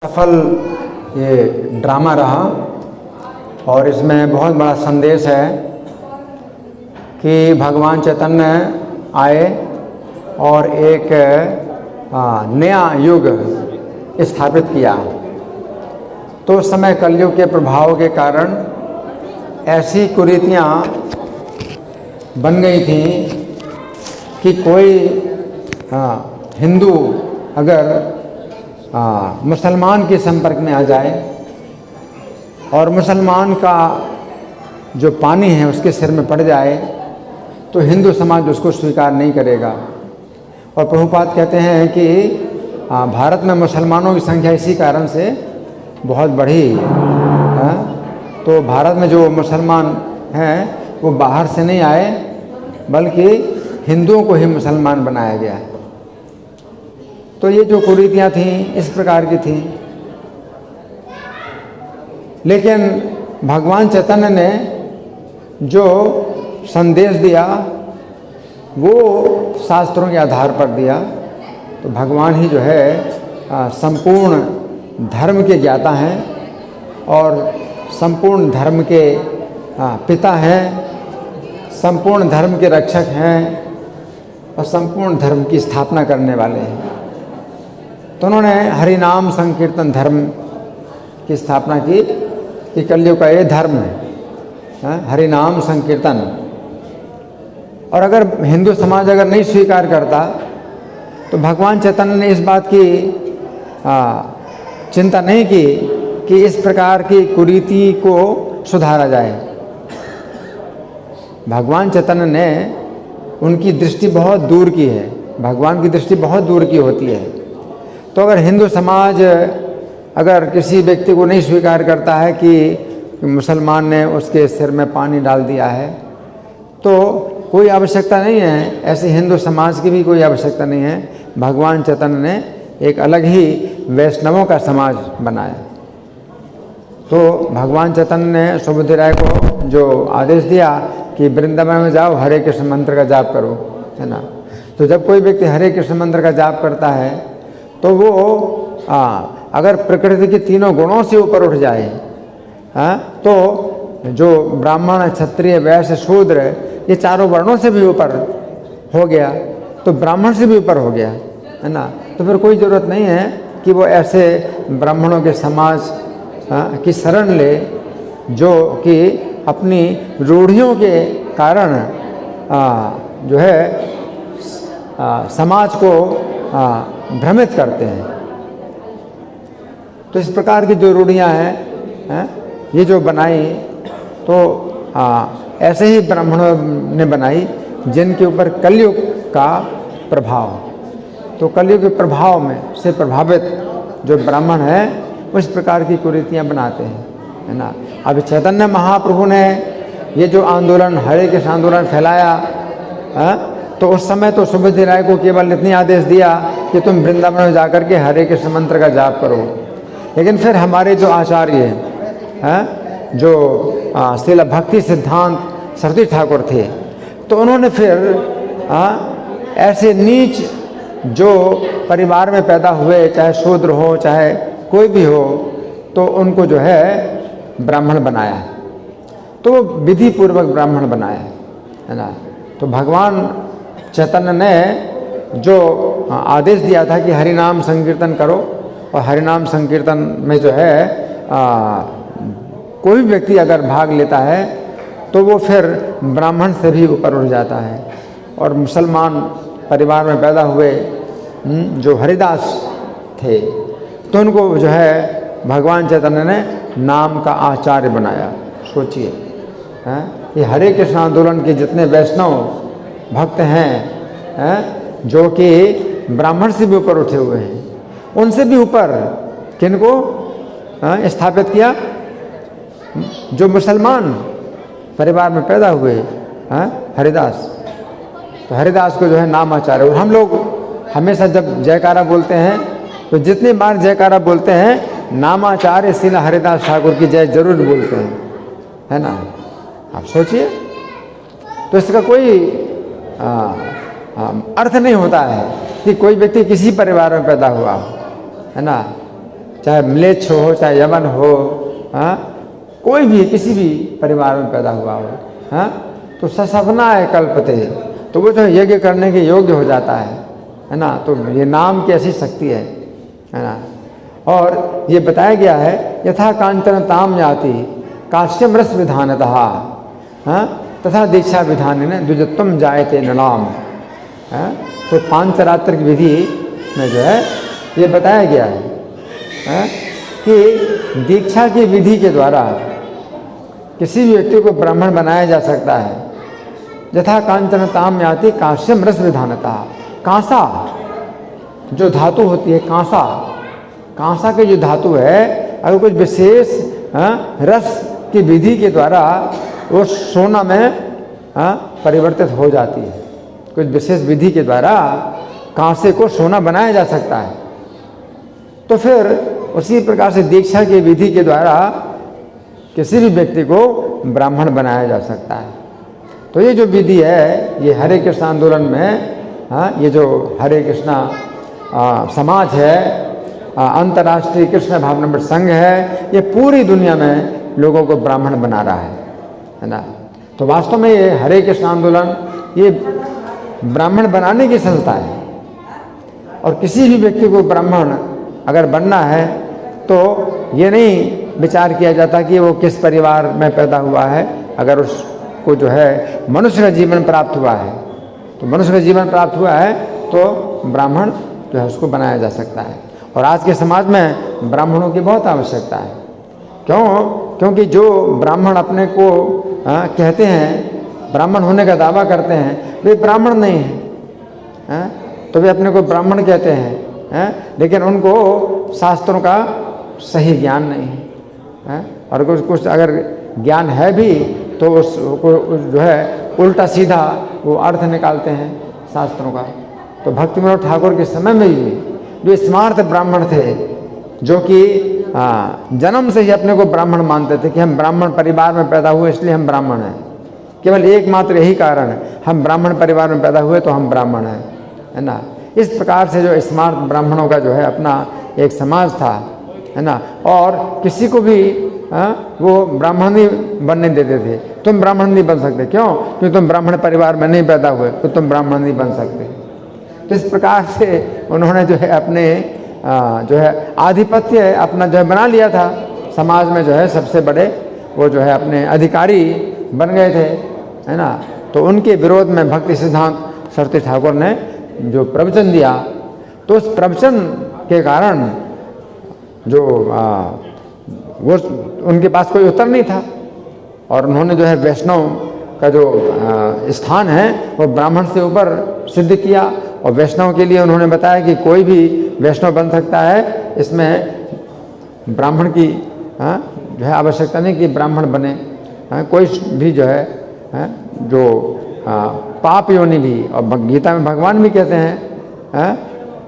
सफल ये ड्रामा रहा और इसमें बहुत बड़ा संदेश है कि भगवान चैतन्य आए और एक नया युग स्थापित किया। तो उस समय कलयुग के प्रभाव के कारण ऐसी कुरीतियाँ बन गई थी कि कोई हिंदू अगर मुसलमान के संपर्क में आ जाए और मुसलमान का जो पानी है उसके सिर में पड़ जाए तो हिंदू समाज उसको स्वीकार नहीं करेगा। और प्रभुपाद कहते हैं कि भारत में मुसलमानों की संख्या इसी कारण से बहुत बढ़ी। तो भारत में जो मुसलमान हैं वो बाहर से नहीं आए बल्कि हिंदुओं को ही मुसलमान बनाया गया। तो ये जो कुरीतियाँ थीं इस प्रकार की थीं, लेकिन भगवान चैतन्य ने जो संदेश दिया वो शास्त्रों के आधार पर दिया। तो भगवान ही जो है संपूर्ण धर्म के ज्ञाता हैं और संपूर्ण धर्म के पिता हैं, संपूर्ण धर्म के रक्षक हैं और संपूर्ण धर्म की स्थापना करने वाले हैं। तो उन्होंने हरिनाम संकीर्तन धर्म की स्थापना की कि कलयुग का ये धर्म है, हरिनाम संकीर्तन। और अगर हिंदू समाज अगर नहीं स्वीकार करता तो भगवान चैतन्य ने इस बात की चिंता नहीं की कि इस प्रकार की कुरीति को सुधारा जाए। भगवान चैतन्य ने उनकी दृष्टि बहुत दूर की है। भगवान की दृष्टि बहुत दूर की होती है। तो अगर हिंदू समाज अगर किसी व्यक्ति को नहीं स्वीकार करता है कि मुसलमान ने उसके सिर में पानी डाल दिया है तो कोई आवश्यकता नहीं है, ऐसे हिंदू समाज की भी कोई आवश्यकता नहीं है। भगवान चैतन्य ने एक अलग ही वैष्णवों का समाज बनाया। तो भगवान चैतन्य ने सुबुद्धि राय को जो आदेश दिया कि वृंदावन में जाओ, हरे कृष्ण मंत्र का जाप करो, है ना। तो जब कोई व्यक्ति हरे कृष्ण मंत्र का जाप करता है तो वो अगर प्रकृति के तीनों गुणों से ऊपर उठ जाए तो जो ब्राह्मण, क्षत्रिय, वैश्य, शूद्र ये चारों वर्णों से भी ऊपर हो गया तो ब्राह्मण से भी ऊपर हो गया, है ना। तो फिर कोई ज़रूरत नहीं है कि वो ऐसे ब्राह्मणों के समाज की शरण ले जो कि अपनी रूढ़ियों के कारण जो है समाज को भ्रमित करते हैं। तो इस प्रकार की जो रूढ़ियाँ हैं ये जो बनाई तो ऐसे ही ब्राह्मणों ने बनाई जिनके ऊपर कलयुग का प्रभाव। तो कलयुग के प्रभाव में से प्रभावित जो ब्राह्मण है उस प्रकार की कुरीतियाँ बनाते हैं, है ना। अब चैतन्य महाप्रभु ने ये जो आंदोलन, हरे कृष्ण आंदोलन फैलाया तो उस समय तो सुबुद्धि राय को केवल इतनी आदेश दिया कि तुम वृंदावन में जाकर के हरे कृष्ण मंत्र का जाप करो। लेकिन फिर हमारे जो आचार्य हैं जो श्रील भक्ति सिद्धांत सरस्वती ठाकुर थे तो उन्होंने फिर ऐसे नीच जो परिवार में पैदा हुए, चाहे शूद्र हो चाहे कोई भी हो, तो उनको जो है ब्राह्मण बनाया। तो वो विधि पूर्वक ब्राह्मण बनाया, है ना। तो भगवान चैतन्य ने जो आदेश दिया था कि हरिनाम संकीर्तन करो और हरिनाम संकीर्तन में जो है कोई व्यक्ति अगर भाग लेता है तो वो फिर ब्राह्मण से भी ऊपर उठ जाता है। और मुसलमान परिवार में पैदा हुए जो हरिदास थे तो उनको जो है भगवान चैतन्य ने नाम का आचार्य बनाया। सोचिए ये हरे कृष्ण आंदोलन के जितने वैष्णव भक्त हैं जो कि ब्राह्मण से भी ऊपर उठे हुए हैं, उनसे भी ऊपर किनको स्थापित किया? जो मुसलमान परिवार में पैदा हुए हरिदास। तो हरिदास को जो है नाम आचार्य। और हम लोग हमेशा जब जयकारा बोलते हैं तो जितनी बार जयकारा बोलते हैं नामाचार्य श्रील हरिदास ठाकुर की जय जरूर बोलते हैं, है ना। आप सोचिए, तो इसका कोई अर्थ नहीं होता है कि कोई व्यक्ति किसी परिवार में पैदा हुआ, है ना। चाहे म्लेच्छ हो, चाहे यवन हो, हाँ, कोई भी किसी भी परिवार में पैदा हुआ हो, हाँ, तो ससवनाय कल्पते, तो वो जो यज्ञ करने के योग्य हो जाता है ना। तो ये नाम की ऐसी शक्ति है ना। और ये बताया गया है यथा कांचन ताम याति काश्यम रस विधानतः, हाँ, तथा दीक्षा विधान ने द्विजत्वम जायते नृणाम। तो पांचरात्र की विधि में जो है ये बताया गया है कि दीक्षा की विधि के द्वारा किसी भी व्यक्ति को ब्राह्मण बनाया जा सकता है। यथा कांचन ताम याति काश्यम रस विधानता, कांसा जो धातु होती है, कांसा के जो धातु है, अगर कुछ विशेष रस की विधि के द्वारा वो सोना में परिवर्तित हो जाती है। कुछ विशेष विधि के द्वारा कांसे को सोना बनाया जा सकता है। तो फिर उसी प्रकार से दीक्षा की विधि के द्वारा किसी भी व्यक्ति को ब्राह्मण बनाया जा सकता है। तो ये जो विधि है, ये हरे कृष्ण आंदोलन में, ये जो हरे कृष्णा समाज है, अंतर्राष्ट्रीय कृष्ण भावनामृत संघ है, ये पूरी दुनिया में लोगों को ब्राह्मण बना रहा है ना। तो वास्तव में ये हरे कृष्ण आंदोलन ये ब्राह्मण बनाने की संस्था है। और किसी भी व्यक्ति को ब्राह्मण अगर बनना है तो ये नहीं विचार किया जाता कि वो किस परिवार में पैदा हुआ है। अगर उसको जो है मनुष्य का जीवन प्राप्त हुआ है, तो मनुष्य का जीवन प्राप्त हुआ है तो ब्राह्मण जो है उसको बनाया जा सकता है। और आज के समाज में ब्राह्मणों की बहुत आवश्यकता है। क्योंकि जो ब्राह्मण अपने को कहते हैं, ब्राह्मण होने का दावा करते हैं, वे ब्राह्मण नहीं हैं, तो वे अपने को ब्राह्मण कहते हैं, लेकिन उनको शास्त्रों का सही ज्ञान नहीं है। और कुछ अगर ज्ञान है भी तो उसको जो है उल्टा सीधा वो अर्थ निकालते हैं शास्त्रों का। तो भक्ति विनोद ठाकुर के समय में ही जो स्मार्त ब्राह्मण थे, जो कि जन्म से ही अपने को ब्राह्मण मानते थे कि हम ब्राह्मण परिवार में पैदा हुए इसलिए हम ब्राह्मण हैं, केवल एकमात्र यही कारण है, हम ब्राह्मण परिवार में पैदा हुए तो हम ब्राह्मण हैं, है ना। इस प्रकार से जो स्मार्त ब्राह्मणों का जो है अपना एक समाज था, है ना। और किसी को भी वो ब्राह्मण नहीं बनने देते थे। तुम ब्राह्मण नहीं बन सकते, क्यों? क्योंकि तुम ब्राह्मण परिवार में नहीं पैदा हुए तो तुम ब्राह्मण नहीं बन सकते। तो इस प्रकार से उन्होंने जो है अपने जो है आधिपत्य अपना जो है बना लिया था समाज में। जो है सबसे बड़े वो जो है अपने अधिकारी बन गए थे, है ना। तो उनके विरोध में भक्ति सिद्धांत सरस्वती ठाकुर ने जो प्रवचन दिया, तो उस प्रवचन के कारण जो वो उनके पास कोई उत्तर नहीं था। और उन्होंने जो है वैष्णव का जो स्थान है वो ब्राह्मण से ऊपर सिद्ध किया। और वैष्णव के लिए उन्होंने बताया कि कोई भी वैष्णव बन सकता है, इसमें ब्राह्मण की जो है आवश्यकता नहीं कि ब्राह्मण बने। कोई भी जो है जो पाप योनि भी, और गीता में भगवान भी कहते हैं,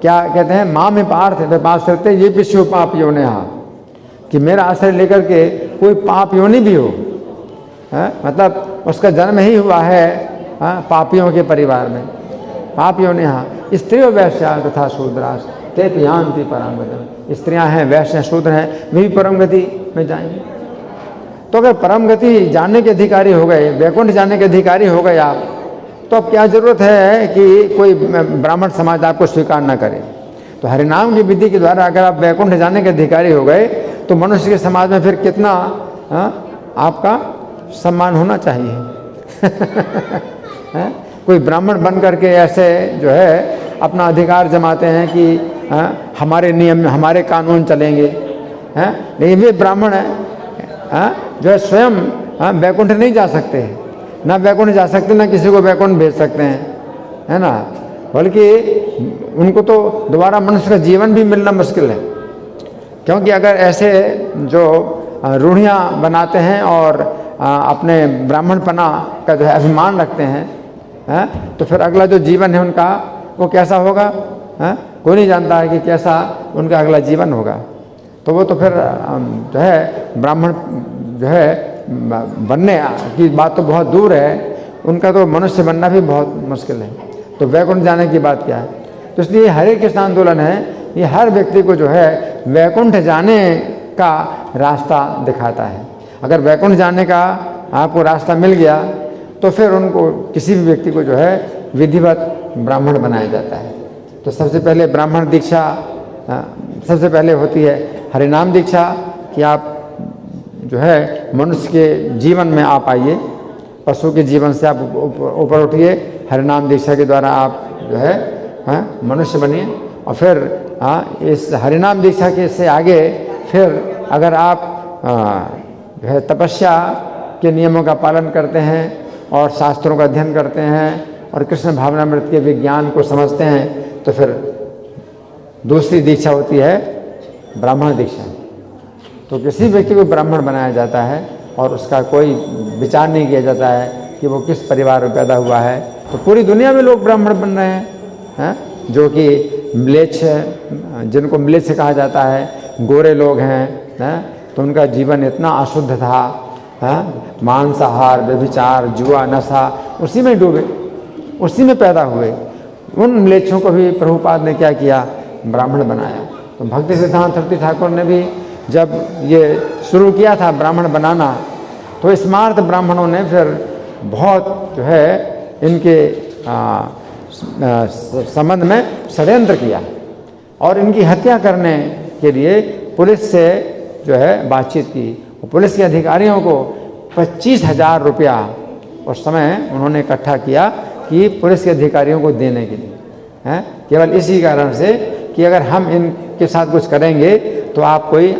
क्या कहते हैं, माँ में पार्थ व्यापार करते ये विश्व पाप योनि, कि मेरा आश्रय लेकर के कोई पाप योनि भी हो, मतलब उसका जन्म ही हुआ है पापियों के परिवार में। पाप योनि स्त्रियों वैश्या तथा शूद्रास ते यान्ति परम गति, स्त्रियाँ हैं, वैश्य शूद्र हैं, वे भी परम गति में जाएंगे। तो अगर परम गति जानने के अधिकारी हो गए, वैकुंठ जाने के अधिकारी हो गए आप, तो अब क्या जरूरत है कि कोई ब्राह्मण समाज आपको स्वीकार न करे। तो हरिनाम की विधि के द्वारा अगर आप वैकुंठ जाने के अधिकारी हो गए तो मनुष्य के समाज में फिर कितना आपका सम्मान होना चाहिए। कोई ब्राह्मण बन करके ऐसे जो है अपना अधिकार जमाते हैं कि हमारे नियम हमारे कानून चलेंगे, लेकिन वे ब्राह्मण हैं जो है स्वयं वैकुंठ नहीं जा सकते, ना वैकुंठ जा सकते, ना किसी को वैकुंठ भेज सकते हैं, है ना। बल्कि उनको तो दोबारा मनुष्य का जीवन भी मिलना मुश्किल है। क्योंकि अगर ऐसे जो रूढ़ियाँ बनाते हैं और अपने ब्राह्मणपना का जो है अभिमान रखते हैं, तो फिर अगला जो जीवन है उनका वो कैसा होगा, कोई नहीं जानता है कि कैसा उनका अगला जीवन होगा। तो वो तो फिर जो है ब्राह्मण जो है बनने की बात तो बहुत दूर है, उनका तो मनुष्य बनना भी बहुत मुश्किल है। तो वैकुंठ जाने की बात क्या है। तो इसलिए हरे कृष्ण आंदोलन है ये हर व्यक्ति को जो है वैकुंठ जाने का रास्ता दिखाता है। अगर वैकुंठ जाने का आपको रास्ता मिल गया तो फिर उनको किसी भी व्यक्ति को जो है विधिवत ब्राह्मण बनाया जाता है। तो सबसे पहले ब्राह्मण दीक्षा सबसे पहले होती है हरिनाम दीक्षा, कि आप जो है मनुष्य के जीवन में आप आइए, पशु के जीवन से आप ऊपर उठिए, हरिनाम दीक्षा के द्वारा आप जो है मनुष्य बनिए। और फिर इस हरिनाम दीक्षा के से आगे फिर अगर आप जो है तपस्या के नियमों का पालन करते हैं और शास्त्रों का अध्ययन करते हैं और कृष्ण भावनामृत के विज्ञान को समझते हैं तो फिर दूसरी दीक्षा होती है ब्राह्मण दीक्षा। तो किसी व्यक्ति को ब्राह्मण बनाया जाता है और उसका कोई विचार नहीं किया जाता है कि वो किस परिवार में पैदा हुआ है। तो पूरी दुनिया में लोग ब्राह्मण बन रहे हैं, जो कि म्लेच्छ, जिनको म्लेच्छ कहा जाता है, गोरे लोग हैं, तो उनका जीवन इतना अशुद्ध था, मांसाहार, व्यभिचार, जुआ, नशा, उसी में डूबे, उसी में पैदा हुए। उन म्लेच्छों को भी प्रभुपाद ने क्या किया, ब्राह्मण बनाया। तो भक्ति सिद्धांत सरस्वती ठाकुर ने भी जब ये शुरू किया था ब्राह्मण बनाना, तो स्मार्त ब्राह्मणों ने फिर बहुत जो है इनके संबंध में षड्यंत्र किया और इनकी हत्या करने के लिए पुलिस से जो है बातचीत की। पुलिस के अधिकारियों को 25,000 रुपया उस समय उन्होंने इकट्ठा किया कि पुलिस के अधिकारियों को देने के लिए, केवल इसी कारण से कि अगर हम इनके साथ कुछ करेंगे तो आप कोई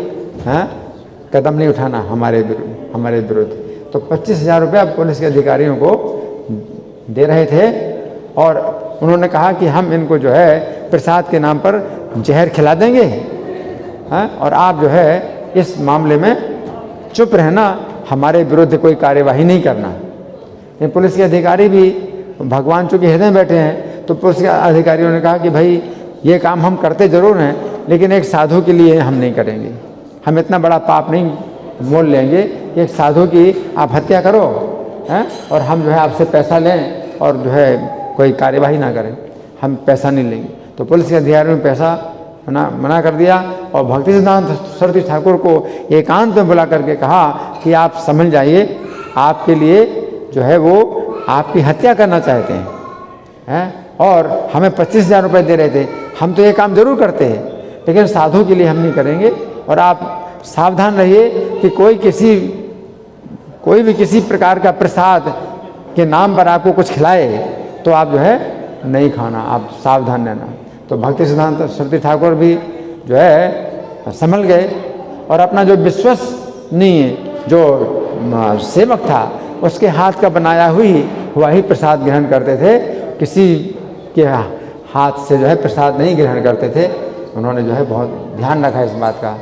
कदम नहीं उठाना हमारे विरुद्ध। तो 25,000 रुपया पुलिस के अधिकारियों को दे रहे थे और उन्होंने कहा कि हम इनको जो है प्रसाद के नाम पर जहर खिला देंगे, और आप जो है इस मामले में चुप रहना, हमारे विरुद्ध कोई कार्यवाही नहीं करना। ये पुलिस के अधिकारी भी भगवान चूँकि हृदय में बैठे हैं, तो पुलिस के अधिकारियों ने कहा कि भाई ये काम हम करते ज़रूर हैं, लेकिन एक साधु के लिए हम नहीं करेंगे। हम इतना बड़ा पाप नहीं मोल लेंगे कि एक साधु की आप हत्या करो और हम जो है आपसे पैसा लें और जो है कोई कार्यवाही ना करें, हम पैसा नहीं लेंगे। तो पुलिस के अधिकारियों ने पैसा मना कर दिया और भक्ति सिद्धांत सरस्वती ठाकुर को एकांत में बुला करके कहा कि आप समझ जाइए, आपके लिए जो है वो आपकी हत्या करना चाहते हैं, और हमें 25,000 रुपये दे रहे थे। हम तो ये काम जरूर करते हैं, लेकिन साधु के लिए हम नहीं करेंगे। और आप सावधान रहिए कि कोई भी किसी प्रकार का प्रसाद के नाम पर आपको कुछ खिलाए तो आप जो है नहीं खाना, आप सावधान रहना। तो भक्ति सिद्धांत सरस्वती ठाकुर भी जो है संभल गए और अपना जो विश्वसनीय जो सेवक था उसके हाथ का बनाया हुआ ही प्रसाद ग्रहण करते थे, किसी के हाथ से जो है प्रसाद नहीं ग्रहण करते थे। उन्होंने जो है बहुत ध्यान रखा इस बात का।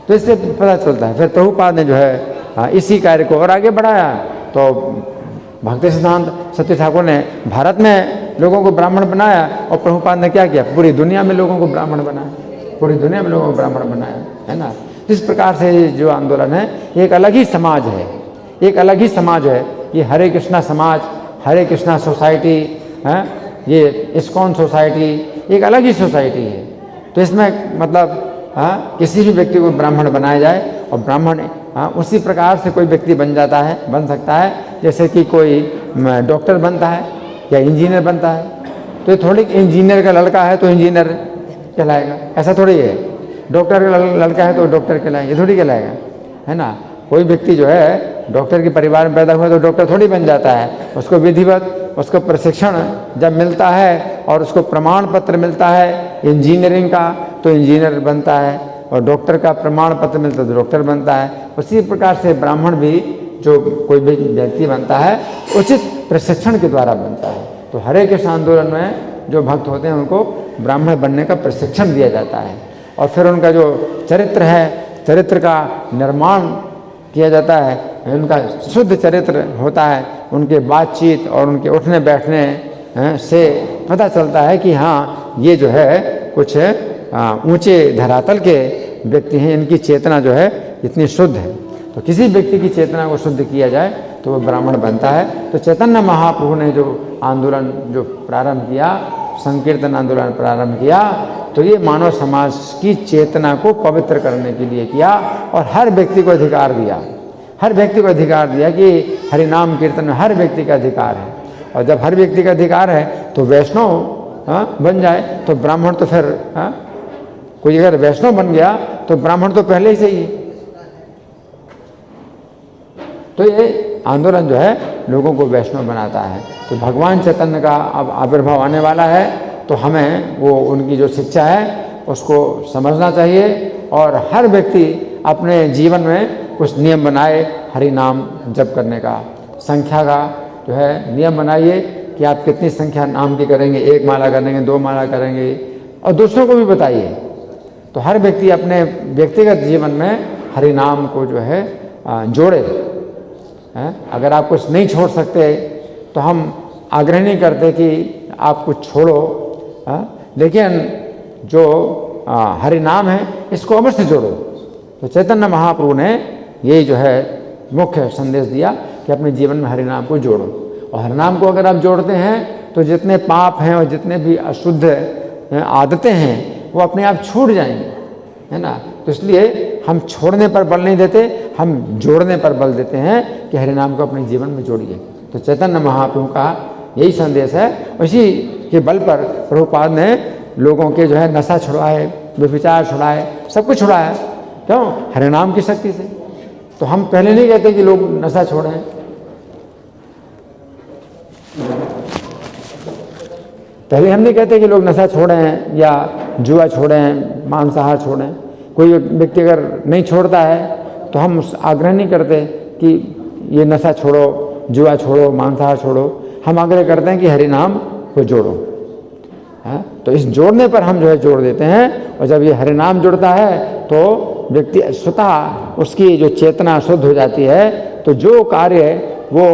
तो इससे पता चलता है फिर प्रभुपाद ने जो है इसी कार्य को और आगे बढ़ाया। तो भक्ति सिद्धांत सरस्वती ठाकुर ने भारत में लोगों को ब्राह्मण बनाया और प्रभुपाद ने क्या किया, पूरी दुनिया में लोगों को ब्राह्मण बनाया, पूरी दुनिया में लोगों को ब्राह्मण बनाया, है ना। इस प्रकार से जो आंदोलन है एक अलग ही समाज है, एक अलग ही समाज है। ये हरे कृष्णा समाज, हरे कृष्णा सोसाइटी, ये इस्कॉन सोसाइटी एक अलग ही सोसाइटी है। तो इसमें मतलब किसी भी व्यक्ति को ब्राह्मण बनाया जाए और ब्राह्मण उसी प्रकार से कोई व्यक्ति बन सकता है जैसे कि कोई डॉक्टर बनता है या इंजीनियर बनता है। तो ये थोड़ी इंजीनियर का लड़का है तो इंजीनियर कहलाएगा, ऐसा थोड़ी है। डॉक्टर का लड़का है तो डॉक्टर कहलाएगा, ये थोड़ी कहलाएगा, है ना। कोई व्यक्ति जो है डॉक्टर के परिवार में पैदा हुआ तो डॉक्टर थोड़ी बन जाता है। उसको विधिवत उसको प्रशिक्षण जब मिलता है और उसको प्रमाण पत्र मिलता है इंजीनियरिंग का तो इंजीनियर बनता है, और डॉक्टर का प्रमाण पत्र मिलता है तो डॉक्टर बनता है। उसी प्रकार से ब्राह्मण भी जो कोई भी व्यक्ति बनता है उचित प्रशिक्षण के द्वारा बनता है। तो हरे कृष्ण आंदोलन में जो भक्त होते हैं उनको ब्राह्मण बनने का प्रशिक्षण दिया जाता है और फिर उनका जो चरित्र है, चरित्र का निर्माण किया जाता है, उनका शुद्ध चरित्र होता है। उनके बातचीत और उनके उठने बैठने से पता चलता है कि हाँ ये जो है कुछ ऊंचे धरातल के व्यक्ति हैं, इनकी चेतना जो है इतनी शुद्ध है। तो किसी व्यक्ति की चेतना को शुद्ध किया जाए तो वो ब्राह्मण बनता है। तो चैतन्य महाप्रभु ने जो आंदोलन जो प्रारंभ किया संकीर्तन आंदोलन प्रारंभ किया तो ये मानव समाज की चेतना को पवित्र करने के लिए किया और हर व्यक्ति को अधिकार दिया, हर व्यक्ति को अधिकार दिया कि हरि नाम कीर्तन में हर व्यक्ति का अधिकार है। और जब हर व्यक्ति का अधिकार है तो वैष्णव बन जाए तो ब्राह्मण तो फिर कोई अगर वैष्णव बन गया तो ब्राह्मण तो पहले ही सही है। तो ये आंदोलन जो है लोगों को वैष्णव बनाता है। तो भगवान चैतन्य का अब आविर्भाव आने वाला है तो हमें वो उनकी जो शिक्षा है उसको समझना चाहिए और हर व्यक्ति अपने जीवन में कुछ नियम बनाए हरि नाम जप करने का। संख्या का जो है नियम बनाइए कि आप कितनी संख्या नाम की करेंगे, 1 माला करेंगे, 2 माला करेंगे और दूसरों को भी बताइए। तो हर व्यक्ति अपने व्यक्तिगत जीवन में हरि नाम को जो है जोड़े। अगर आप कुछ नहीं छोड़ सकते तो हम आग्रह नहीं करते कि आप कुछ छोड़ो, लेकिन जो हरि नाम है इसको अवश्य जोड़ो। तो चैतन्य महाप्रभु ने यही जो है मुख्य संदेश दिया कि अपने जीवन में हरि नाम को जोड़ो। और हरि नाम को अगर आप जोड़ते हैं तो जितने पाप हैं और जितने भी अशुद्ध आदतें हैं वो अपने आप छूट जाएंगे, है ना। तो इसलिए हम छोड़ने पर बल नहीं देते, हम जोड़ने पर बल देते हैं कि हरि नाम को अपने जीवन में जोड़िए। तो चैतन्य महाप्रभु का यही संदेश है। इसी के बल पर प्रभुपाद ने लोगों के जो है नशा छुड़ाए, व्यभिचार छुड़ाए, सब कुछ छुड़ाया। क्यों? हरि नाम की शक्ति से। तो हम पहले नहीं कहते कि लोग नशा छोड़ें, पहले हम नहीं कहते कि लोग नशा छोड़ें या जुआ छोड़ें, मांसाहार छोड़ें। कोई व्यक्ति अगर नहीं छोड़ता है तो हम आग्रह नहीं करते कि ये नशा छोड़ो, जुआ छोड़ो, मांसाहार छोड़ो। हम आग्रह करते हैं कि हरि नाम को जोड़ो। तो इस जोड़ने पर हम जो है जोड़ देते हैं। और जब ये हरि नाम जुड़ता है तो व्यक्ति स्वतः उसकी जो चेतना शुद्ध हो जाती है। तो जो कार्य वो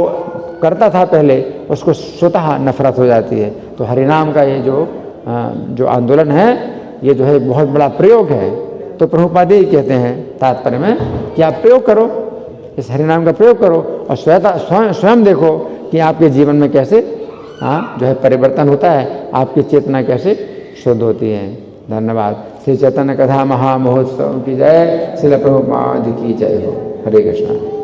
करता था पहले उसको स्वतः नफरत हो जाती है। तो हरि नाम का ये जो आंदोलन है ये जो है बहुत बड़ा प्रयोग है। तो प्रभुपाद यही कहते हैं तात्पर्य में कि आप प्रयोग करो, इस हरि नाम का प्रयोग करो और स्वयं देखो कि आपके जीवन में कैसे जो है परिवर्तन होता है, आपकी चेतना कैसे शुद्ध होती है। धन्यवाद। श्री चैतन्य कथा महामहोत्सव की जय, श्रील प्रभुपाद की जय हो। हरे कृष्णा।